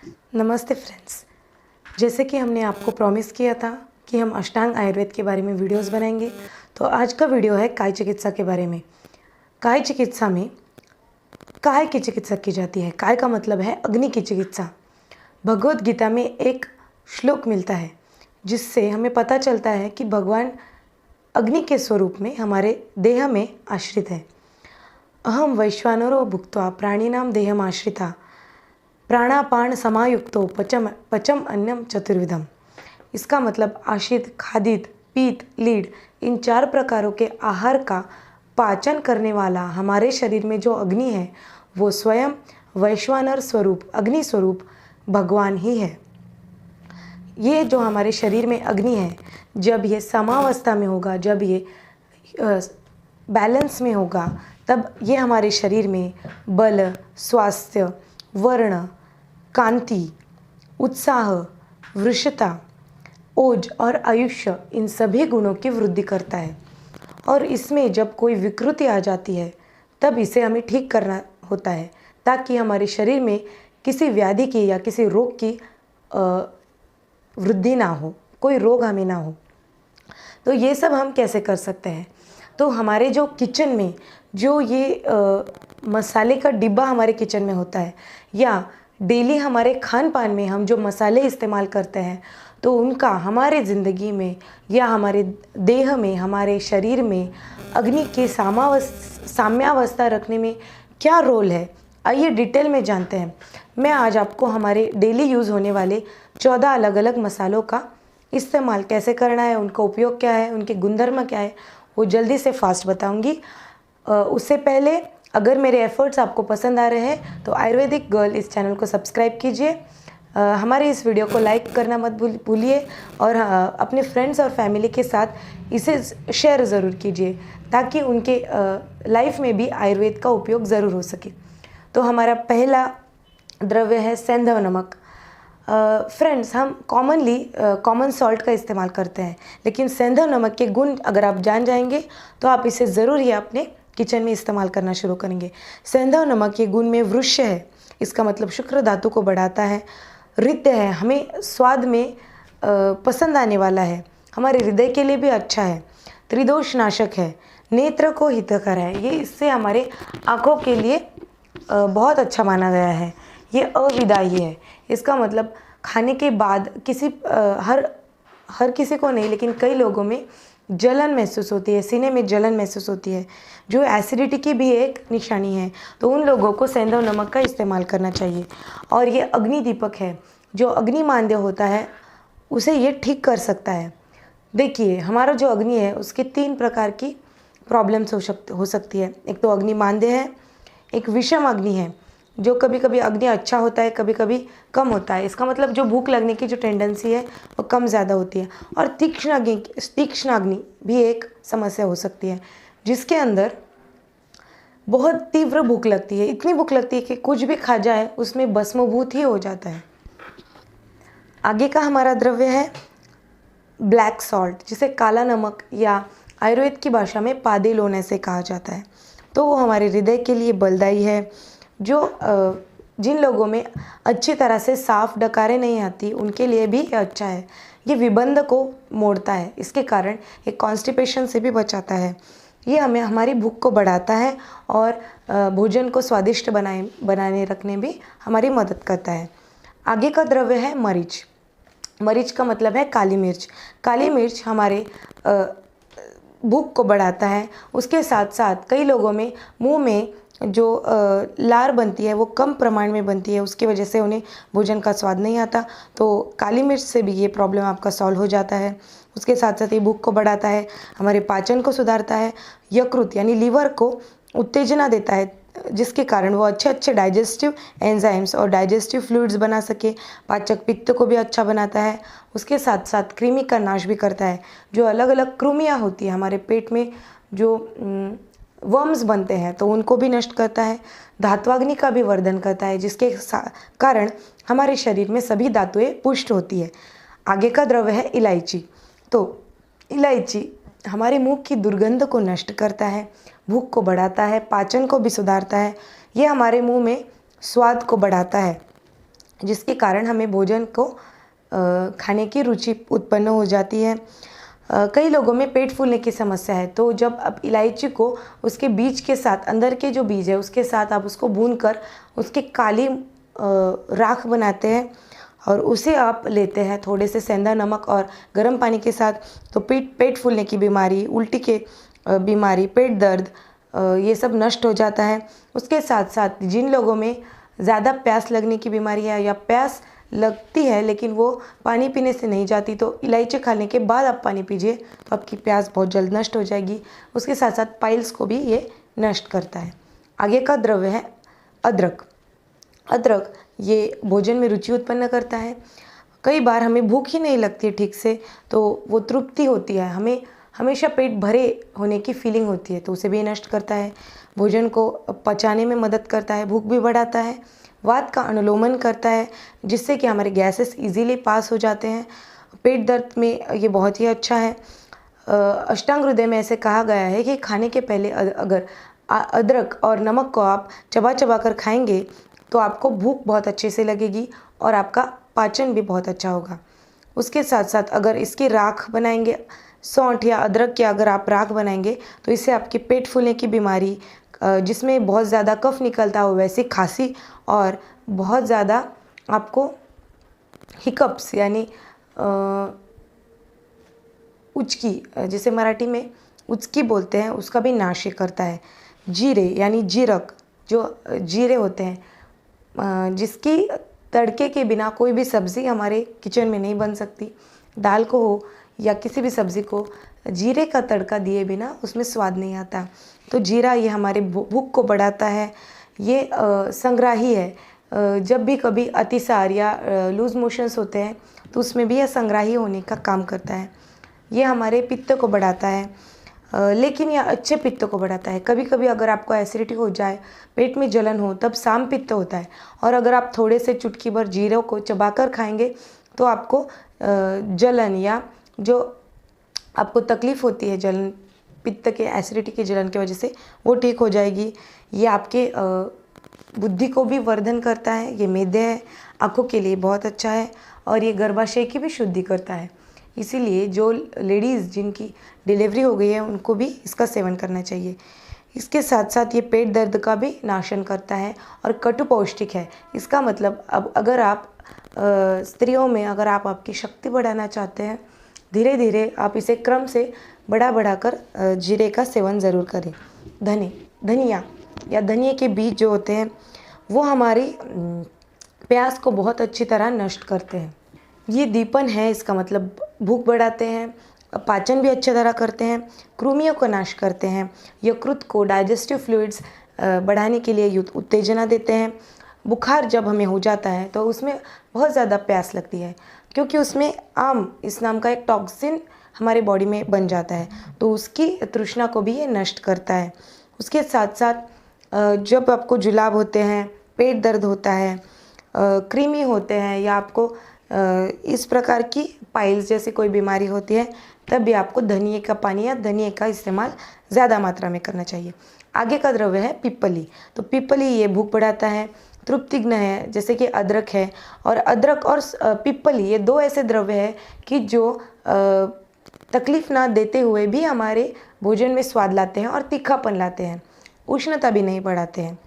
नमस्ते फ्रेंड्स। जैसे कि हमने आपको प्रॉमिस किया था कि हम अष्टांग आयुर्वेद के बारे में वीडियोस बनाएंगे, तो आज का वीडियो है काय चिकित्सा के बारे में। काय चिकित्सा में काय की चिकित्सा की जाती है। काय का मतलब है अग्नि की चिकित्सा। भगवत गीता में एक श्लोक मिलता है जिससे हमें पता चलता है कि भगवान अग्नि के स्वरूप में हमारे देह में आश्रित है। अहम वैश्वानरो भुक्त्वा प्राणिनाम देहम आश्रिता प्राणापान समायुक्तो पचम पचम अन्नम चतुर्विधम। इसका मतलब आशित, खादित, पीत, लीड इन 4 प्रकारों के आहार का पाचन करने वाला हमारे शरीर में जो अग्नि है वो स्वयं वैश्वानर स्वरूप अग्नि स्वरूप भगवान ही है। ये जो हमारे शरीर में अग्नि है, जब ये समावस्था में होगा, जब ये बैलेंस में होगा, तब ये हमारे शरीर में बल, स्वास्थ्य, वर्ण, कांति, उत्साह, वृषता, ओज और आयुष्य इन सभी गुणों की वृद्धि करता है। और इसमें जब कोई विकृति आ जाती है तब इसे हमें ठीक करना होता है ताकि हमारे शरीर में किसी व्याधि की या किसी रोग की वृद्धि ना हो, कोई रोग हमें ना हो। तो ये सब हम कैसे कर सकते हैं? तो हमारे जो किचन में जो ये मसाले का डिब्बा हमारे किचन में होता है, या डेली हमारे खान पान में हम जो मसाले इस्तेमाल करते हैं, तो उनका हमारे ज़िंदगी में या हमारे देह में, हमारे शरीर में अग्नि की साम्यावस्था रखने में क्या रोल है, आइए डिटेल में जानते हैं। मैं आज आपको हमारे डेली यूज़ होने वाले 14 अलग अलग मसालों का इस्तेमाल कैसे करना है, उनका उपयोग क्या है, उनके गुणधर्म क्या है, वो जल्दी से फास्ट बताऊंगी। उससे पहले अगर मेरे एफर्ट्स आपको पसंद आ रहे हैं तो आयुर्वेदिक गर्ल इस चैनल को सब्सक्राइब कीजिए। हमारे इस वीडियो को लाइक करना मत भूलिए और अपने फ्रेंड्स और फैमिली के साथ इसे शेयर ज़रूर कीजिए ताकि उनके लाइफ में भी आयुर्वेद का उपयोग ज़रूर हो सके। तो हमारा पहला द्रव्य है सेंधव नमक। फ्रेंड्स, हम कॉमन सॉल्ट का इस्तेमाल करते हैं, लेकिन सेंधव नमक के गुण अगर आप जान जाएंगे तो आप इसे ज़रूर ही अपने किचन में इस्तेमाल करना शुरू करेंगे। सेंधव नमक के गुण में वृक्ष है, इसका मतलब शुक्र धातु को बढ़ाता है। रित्य है, हमें स्वाद में पसंद आने वाला है, हमारे हृदय के लिए भी अच्छा है। त्रिदोष नाशक है, नेत्र को हितकर है, ये इससे हमारे आँखों के लिए बहुत अच्छा माना गया है। ये अविदायी है, इसका मतलब खाने के बाद हर किसी को नहीं, लेकिन कई लोगों में जलन महसूस होती है, सीने में जलन महसूस होती है, जो एसिडिटी की भी एक निशानी है। तो उन लोगों को सेंधव नमक का इस्तेमाल करना चाहिए। और ये अग्नि दीपक है, जो अग्निमांद्य होता है उसे ये ठीक कर सकता है। देखिए, हमारा जो अग्नि है उसके 3 प्रकार की प्रॉब्लम्स हो सकती है। एक तो अग्निमांद्य है, एक विषम अग्नि है, जो कभी कभी अग्नि अच्छा होता है, कभी कभी कम होता है। इसका मतलब जो भूख लगने की जो टेंडेंसी है वो कम ज़्यादा होती है। और तीक्ष्ण अग्नि भी एक समस्या हो सकती है, जिसके अंदर बहुत तीव्र भूख लगती है, इतनी भूख लगती है कि कुछ भी खा जाए उसमें भस्मभूत ही हो जाता है। आगे का हमारा द्रव्य है ब्लैक सॉल्ट, जिसे काला नमक या आयुर्वेद की भाषा में पादेलोन ऐसे कहा जाता है। तो वो हमारे हृदय के लिए बलदायी है। जो जिन लोगों में अच्छी तरह से साफ डकारें नहीं आती उनके लिए भी अच्छा है। ये विबंध को मोड़ता है, इसके कारण ये कॉन्स्टिपेशन से भी बचाता है। ये हमें हमारी भूख को बढ़ाता है और भोजन को स्वादिष्ट बनाने रखने भी हमारी मदद करता है। आगे का द्रव्य है मरीच। मरीच का मतलब है काली मिर्च। काली मिर्च हमारे भूख को बढ़ाता है। उसके साथ साथ कई लोगों में मुंह में जो लार बनती है वो कम प्रमाण में बनती है, उसकी वजह से उन्हें भोजन का स्वाद नहीं आता। तो काली मिर्च से भी ये प्रॉब्लम आपका सॉल्व हो जाता है। उसके साथ साथ ये भूख को बढ़ाता है, हमारे पाचन को सुधारता है, यकृत यानी लीवर को उत्तेजना देता है, जिसके कारण वो अच्छे डाइजेस्टिव एंजाइम्स और डाइजेस्टिव फ्लूइड्स बना सके। पाचक पित्त को भी अच्छा बनाता है। उसके साथ साथ कृमि का नाश भी करता है। जो अलग अलग कृमियाँ होती हैं हमारे पेट में, जो वर्म्स बनते हैं, तो उनको भी नष्ट करता है। धात्वाग्नि का भी वर्धन करता है, जिसके कारण हमारे शरीर में सभी धातुएं पुष्ट होती है। आगे का द्रव्य है इलायची। तो इलायची हमारे मुंह की दुर्गंध को नष्ट करता है, भूख को बढ़ाता है, पाचन को भी सुधारता है। ये हमारे मुंह में स्वाद को बढ़ाता है। जिसके कारण हमें भोजन को खाने की रुचि उत्पन्न हो जाती है। कई लोगों में पेट फूलने की समस्या है, तो जब आप इलायची को उसके बीज के साथ, अंदर के जो बीज है उसके साथ आप उसको भूनकर उसके काली राख बनाते हैं और उसे आप लेते हैं थोड़े से सेंधा नमक और गर्म पानी के साथ, तो पेट फूलने की बीमारी, उल्टी के बीमारी, पेट दर्द, ये सब नष्ट हो जाता है। उसके साथ साथ जिन लोगों में ज़्यादा प्यास लगने की बीमारी है या प्यास लगती है लेकिन वो पानी पीने से नहीं जाती, तो इलायची खाने के बाद आप पानी पीजिए तो आपकी प्यास बहुत जल्द नष्ट हो जाएगी। उसके साथ साथ पाइल्स को भी ये नष्ट करता है। आगे का द्रव्य है अदरक। अदरक ये भोजन में रुचि उत्पन्न करता है। कई बार हमें भूख ही नहीं लगती ठीक से, तो वो तृप्ति होती है, हमें हमेशा पेट भरे होने की फीलिंग होती है, तो उसे भी नष्ट करता है। भोजन को पचाने में मदद करता है, भूख भी बढ़ाता है, वात का अनुलोमन करता है जिससे कि हमारे गैसेस इजीली पास हो जाते हैं। पेट दर्द में ये बहुत ही अच्छा है। अष्टांग हृदय में ऐसे कहा गया है कि खाने के पहले अगर अदरक और नमक को आप चबा चबा कर खाएंगे तो आपको भूख बहुत अच्छे से लगेगी और आपका पाचन भी बहुत अच्छा होगा। उसके साथ साथ अगर इसकी राख बनाएंगे, सौंठ या अदरक की अगर आप राख बनाएंगे तो इससे आपकी पेट फूलने की बीमारी, जिसमें बहुत ज़्यादा कफ निकलता हो वैसी खांसी और बहुत ज़्यादा आपको हिकअप्स यानी उचकी, जिसे मराठी में उचकी बोलते हैं, उसका भी नाश करता है। जीरे यानी जीरक, जो जीरे होते हैं, जिसकी तड़के के बिना कोई भी सब्ज़ी हमारे किचन में नहीं बन सकती। दाल को हो या किसी भी सब्ज़ी को जीरे का तड़का दिए बिना उसमें स्वाद नहीं आता। तो जीरा ये हमारे भूख को बढ़ाता है। ये संग्राही है। जब भी कभी अतिसार या लूज़ मोशंस होते हैं तो उसमें भी यह संग्राही होने का काम करता है। ये हमारे पित्त को बढ़ाता है, लेकिन यह अच्छे पित्त को बढ़ाता है। कभी कभी अगर आपको एसिडिटी हो जाए, पेट में जलन हो, तब साम पित्त होता है, और अगर आप थोड़े से चुटकी भर जीरे को चबाकर खाएंगे तो आपको जलन या जो आपको तकलीफ़ होती है जलन, पित्त के एसिडिटी की जलन की वजह से, वो ठीक हो जाएगी। ये आपके बुद्धि को भी वर्धन करता है। ये मेदे है, आँखों के लिए बहुत अच्छा है और ये गर्भाशय की भी शुद्धि करता है। इसीलिए जो लेडीज़ जिनकी डिलीवरी हो गई है उनको भी इसका सेवन करना चाहिए। इसके साथ साथ ये पेट दर्द का भी नाशन करता है और कटु पौष्टिक है। इसका मतलब अब अगर आप स्त्रियों में अगर आप आपकी शक्ति बढ़ाना चाहते हैं, धीरे धीरे आप इसे क्रम से बढ़ाकर जीरे का सेवन ज़रूर करें। धनिया या धनिया के बीज जो होते हैं वो हमारी प्यास को बहुत अच्छी तरह नष्ट करते हैं। ये दीपन है, इसका मतलब भूख बढ़ाते हैं, पाचन भी अच्छी तरह करते हैं, कृमियों को नाश करते हैं, यकृत को, डाइजेस्टिव फ्लूइड्स बढ़ाने के लिए उत्तेजना देते हैं। बुखार जब हमें हो जाता है तो उसमें बहुत ज़्यादा प्यास लगती है, क्योंकि उसमें आम इस नाम का एक टॉक्सिन हमारे बॉडी में बन जाता है, तो उसकी तृष्णा को भी ये नष्ट करता है। उसके साथ साथ जब आपको जुलाब होते हैं, पेट दर्द होता है, कृमि होते हैं या आपको इस प्रकार की पाइल्स जैसी कोई बीमारी होती है, तब भी आपको धनिए का पानी या धनिए का इस्तेमाल ज़्यादा मात्रा में करना चाहिए। आगे का द्रव्य है पिप्पली। तो पिप्पली ये भूख बढ़ाता है, तृप्तिग्न है, जैसे कि अदरक है। और अदरक और पिप्पली ये दो ऐसे द्रव्य है कि जो तकलीफ़ ना देते हुए भी हमारे भोजन में स्वाद लाते हैं और तीखापन लाते हैं, उष्णता भी नहीं बढ़ाते हैं।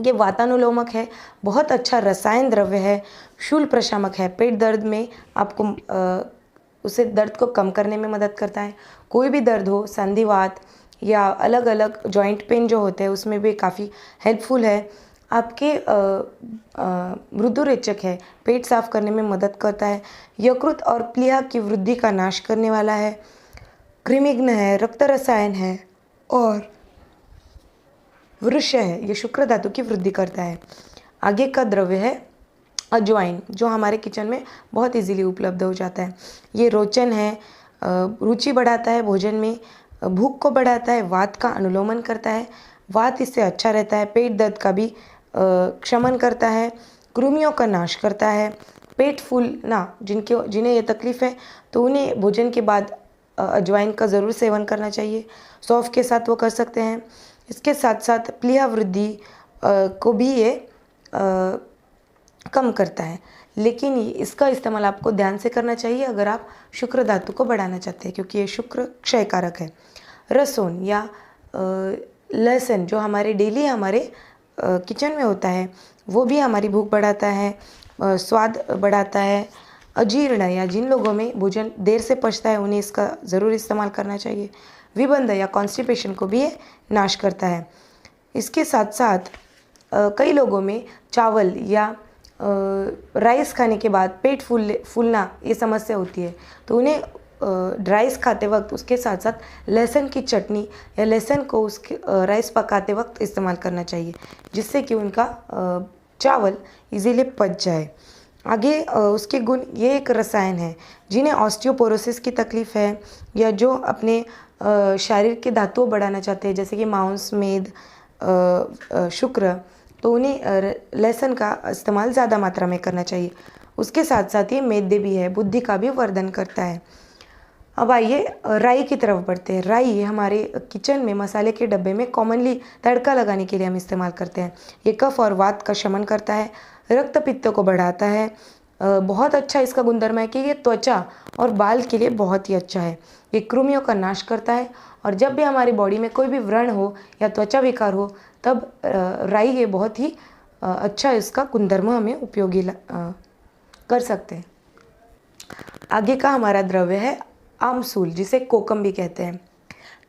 ये वातानुलोमक है, बहुत अच्छा रसायन द्रव्य है, शूल प्रशामक है, पेट दर्द में आपको उसे दर्द को कम करने में मदद करता है। कोई भी दर्द हो, संधिवात या अलग अलग जॉइंट पेन जो होते हैं उसमें भी काफ़ी हेल्पफुल है। आपके मृदुरेचक है, पेट साफ करने में मदद करता है। यकृत और प्लीहा की वृद्धि का नाश करने वाला है। कृमिघ्न है, रक्त रसायन है और वृक्ष है, ये शुक्र धातु की वृद्धि करता है। आगे का द्रव्य है अजवाइन, जो हमारे किचन में बहुत इजीली उपलब्ध हो जाता है। ये रोचन है, रुचि बढ़ाता है भोजन में, भूख को बढ़ाता है, वात का अनुलोमन करता है, वात इससे अच्छा रहता है, पेट दर्द का भी क्षमन करता है, कृमियों का नाश करता है। पेट फूलना जिन्हें ये तकलीफ़ है तो उन्हें भोजन के बाद अजवाइन का ज़रूर सेवन करना चाहिए। सौंफ के साथ वो कर सकते हैं। इसके साथ साथ प्लीहा वृद्धि को भी ये कम करता है, लेकिन इसका इस्तेमाल आपको ध्यान से करना चाहिए अगर आप शुक्र धातु को बढ़ाना चाहते हैं, क्योंकि ये शुक्र क्षयकारक है। रसोन या लहसुन जो हमारे डेली हमारे किचन में होता है, वो भी हमारी भूख बढ़ाता है, स्वाद बढ़ाता है। अजीर्ण या जिन लोगों में भोजन देर से पचता है उन्हें इसका ज़रूर इस्तेमाल करना चाहिए। विबंध या कॉन्स्टिपेशन को भी ये नाश करता है। इसके साथ साथ कई लोगों में चावल या राइस खाने के बाद पेट फूलना ये समस्या होती है, तो उन्हें राइस खाते वक्त उसके साथ साथ लहसुन की चटनी या लहसुन को उसके राइस पकाते वक्त इस्तेमाल करना चाहिए, जिससे कि उनका चावल इजीली पच जाए। आगे उसके गुण, ये एक रसायन है जिन्हें ऑस्टियोपोरोसिस की तकलीफ़ है या जो अपने शरीर के धातुओं बढ़ाना चाहते हैं, जैसे कि मांस, मेद, शुक्र, तो उन्हें लहसुन का इस्तेमाल ज़्यादा मात्रा में करना चाहिए। उसके साथ साथ ये मेदे भी है, बुद्धि का भी वर्धन करता है। अब आइए राई की तरफ बढ़ते हैं। राई हमारे किचन में मसाले के डब्बे में कॉमनली तड़का लगाने के लिए हम इस्तेमाल करते हैं। ये कफ और वात का शमन करता है, रक्त पित्त को बढ़ाता है। बहुत अच्छा इसका गुणधर्म है कि ये त्वचा और बाल के लिए बहुत ही अच्छा है। ये कृमियों का नाश करता है, और जब भी हमारी बॉडी में कोई भी व्रण हो या त्वचा विकार हो, तब राई ये बहुत ही अच्छा इसका गुणधर्म हमें उपयोगी कर सकते हैं। आगे का हमारा द्रव्य है आमसूल, जिसे कोकम भी कहते हैं।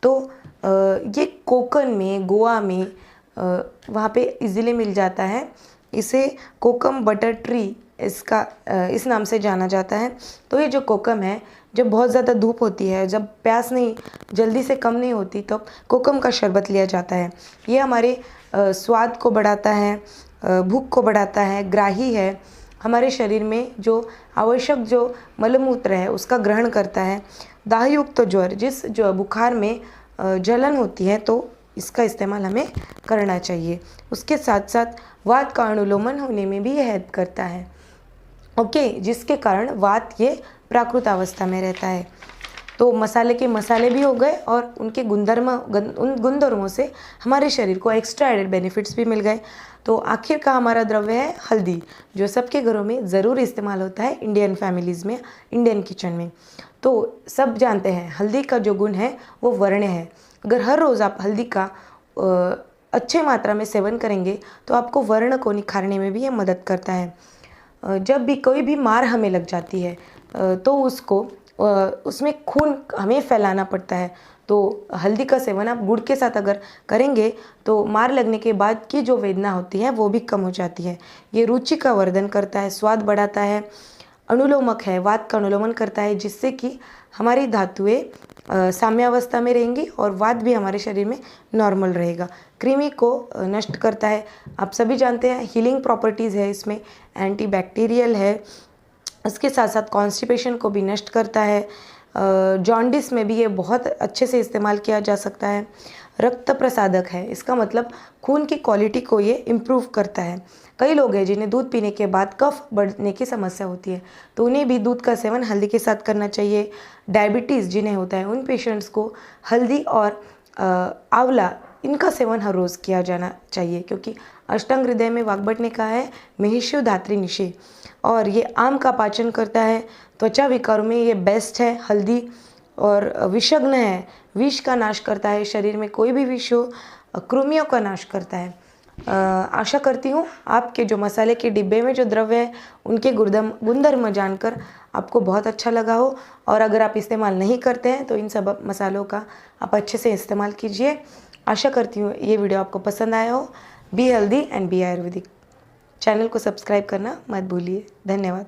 तो ये कोकन में, गोवा में वहाँ पे इजीली मिल जाता है। इसे कोकम बटर ट्री इसका इस नाम से जाना जाता है। तो ये जो कोकम है, जब बहुत ज़्यादा धूप होती है, जब प्यास नहीं जल्दी से कम नहीं होती, तो कोकम का शरबत लिया जाता है। ये हमारे स्वाद को बढ़ाता है, भूख को बढ़ाता है, ग्राही है, हमारे शरीर में जो आवश्यक जो मलमूत्र है उसका ग्रहण करता है। दाहयुक्त तो ज्वर, जिस जो बुखार में जलन होती है, तो इसका इस्तेमाल हमें करना चाहिए। उसके साथ साथ वात का अनुलोमन होने में भी यह हेल्प करता है, ओके, जिसके कारण वात ये प्राकृत अवस्था में रहता है। तो मसाले के मसाले भी हो गए, और उनके उन गुणधर्मों से हमारे शरीर को एक्स्ट्रा एडेड बेनिफिट्स भी मिल गए। तो आखिर का हमारा द्रव्य है हल्दी, जो सबके घरों में ज़रूर इस्तेमाल होता है, इंडियन फैमिलीज़ में, इंडियन किचन में। तो सब जानते हैं हल्दी का जो गुण है वो वर्ण्य है। अगर हर रोज़ आप हल्दी का अच्छे मात्रा में सेवन करेंगे तो आपको वर्ण को निखारने में भी ये मदद करता है। जब भी कोई भी मार हमें लग जाती है तो उसमें खून हमें फैलाना पड़ता है, तो हल्दी का सेवन आप गुड़ के साथ अगर करेंगे तो मार लगने के बाद की जो वेदना होती है वो भी कम हो जाती है। ये रुचि का वर्धन करता है, स्वाद बढ़ाता है, अनुलोमक है, वात का अनुलोमन करता है, जिससे कि हमारी धातुएं साम्यावस्था में रहेंगी और वात भी हमारे शरीर में नॉर्मल रहेगा। कृमि को नष्ट करता है। आप सभी जानते हैं हीलिंग प्रॉपर्टीज़ है इसमें, एंटीबैक्टीरियल है। इसके साथ साथ कॉन्स्टिपेशन को भी नष्ट करता है। जॉन्डिस में भी ये बहुत अच्छे से इस्तेमाल किया जा सकता है। रक्त प्रसादक है, इसका मतलब खून की क्वालिटी को ये इम्प्रूव करता है। कई लोग हैं जिन्हें दूध पीने के बाद कफ बढ़ने की समस्या होती है, तो उन्हें भी दूध का सेवन हल्दी के साथ करना चाहिए। डायबिटीज़ जिन्हें होता है उन पेशेंट्स को हल्दी और आंवला इनका सेवन हर रोज़ किया जाना चाहिए, क्योंकि अष्टांग हृदय में वाग्भट ने कहा है महिष्यु धात्री निषे, और ये आम का पाचन करता है। त्वचा विकारों में ये बेस्ट है हल्दी, और विषग्न है, विष का नाश करता है, शरीर में कोई भी विष हो कृमियों का नाश करता है। आशा करती हूँ आपके जो मसाले के डिब्बे में जो द्रव्य है उनके गुणधर्म जानकर आपको बहुत अच्छा लगा हो, और अगर आप इस्तेमाल नहीं करते हैं तो इन सब मसालों का आप अच्छे से इस्तेमाल कीजिए। आशा करती हूँ ये वीडियो आपको पसंद आया हो। Be healthy and be Ayurvedic. Channel को सब्सक्राइब करना मत भूलिए। धन्यवाद।